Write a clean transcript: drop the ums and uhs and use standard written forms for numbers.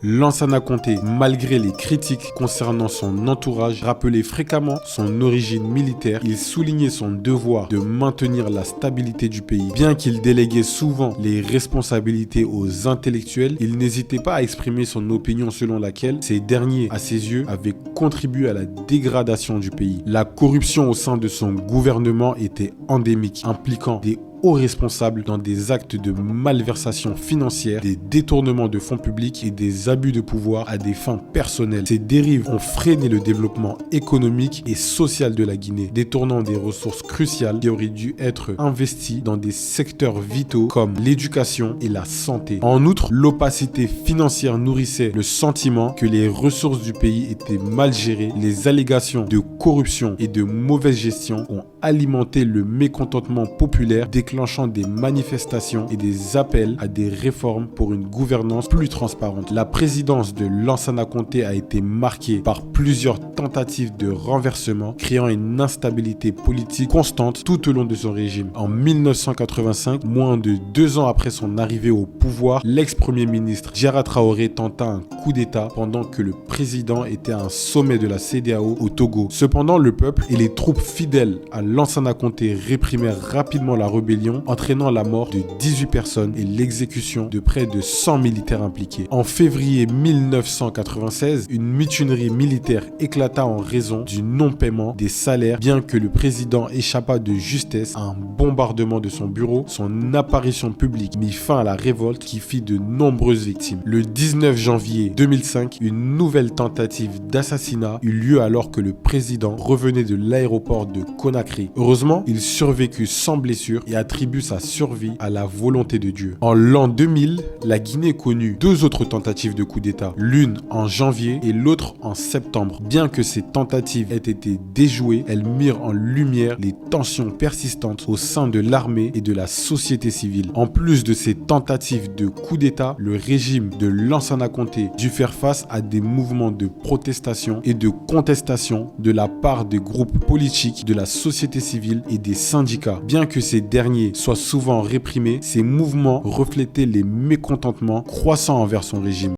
Lansana Conté, malgré les critiques concernant son entourage, rappelait fréquemment son origine militaire. Il soulignait son devoir de maintenir la stabilité du pays. Bien qu'il déléguait souvent les responsabilités aux intellectuels, il n'hésitait pas à exprimer son opinion selon laquelle ces derniers, à ses yeux, avaient contribué à la dégradation du pays. La corruption au sein de son gouvernement était endémique, impliquant des hauts responsables dans des actes de malversation financière, des détournements de fonds publics et des abus de pouvoir à des fins personnelles. Ces dérives ont freiné le développement économique et social de la Guinée, détournant des ressources cruciales qui auraient dû être investies dans des secteurs vitaux comme l'éducation et la santé. En outre, l'opacité financière nourrissait le sentiment que les ressources du pays étaient mal gérées. Les allégations de corruption et de mauvaise gestion ont alimenté le mécontentement populaire, déclenchant des manifestations et des appels à des réformes pour une gouvernance plus transparente. La présidence de Lansana Conté a été marquée par plusieurs tentatives de renversement, créant une instabilité politique constante tout au long de son régime. En 1985, moins de 2 ans après son arrivée au pouvoir, l'ex-premier ministre Diarra Traoré tenta un coup d'État pendant que le président était à un sommet de la CEDEAO au Togo. Cependant, le peuple et les troupes fidèles à Lansana Conté réprimèrent rapidement la rébellion, entraînant la mort de 18 personnes et l'exécution de près de 100 militaires impliqués. En février 1996, une mutinerie militaire éclata en raison du non-paiement des salaires, bien que le président échappa de justesse à un bombardement de son bureau. Son apparition publique mit fin à la révolte qui fit de nombreuses victimes. Le 19 janvier 2005, une nouvelle tentative d'assassinat eut lieu alors que le président revenait de l'aéroport de Conakry. Heureusement, il survécut sans blessure et attribue sa survie à la volonté de Dieu. En l'an 2000, la Guinée connut 2 autres tentatives de coup d'État, l'une en janvier et l'autre en septembre. Bien que ces tentatives aient été déjouées, elles mirent en lumière les tensions persistantes au sein de l'armée et de la société civile. En plus de ces tentatives de coup d'État, le régime de Lansana Conté dut faire face à des mouvements de protestation et de contestation de la part des groupes politiques, de la société civile et des syndicats. Bien que ces derniers soient souvent réprimés, ces mouvements reflétaient les mécontentements croissants envers son régime.